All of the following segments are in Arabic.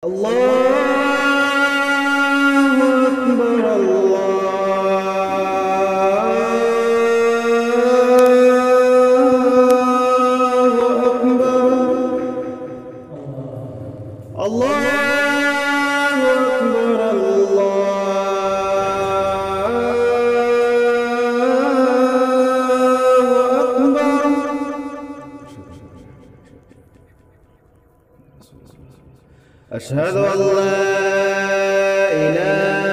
الله أكبر الله أكبر أشهد أن لا إله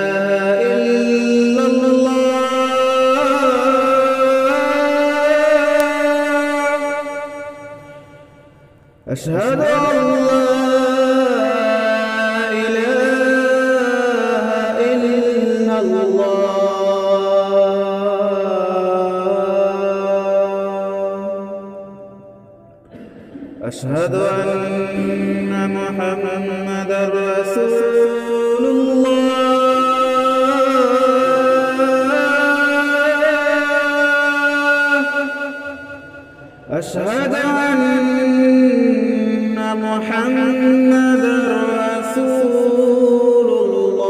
إلا الله أشهد أن لا إله إلا الله أشهد أن محمدًا رسول الله أشهد أن محمدًا رسول الله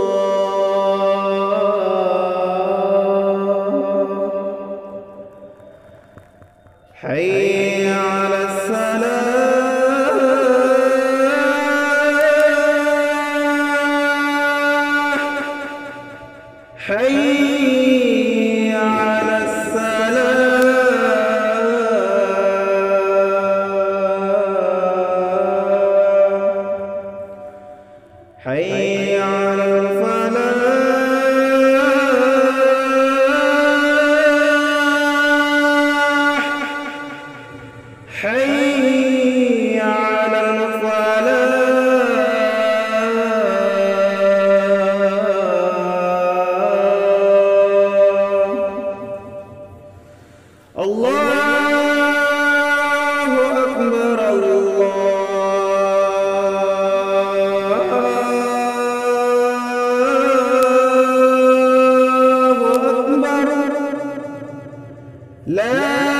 حي على حي على الصلاة حي على الفلاح حي على الفلاح الله أكبر الله أكبر لا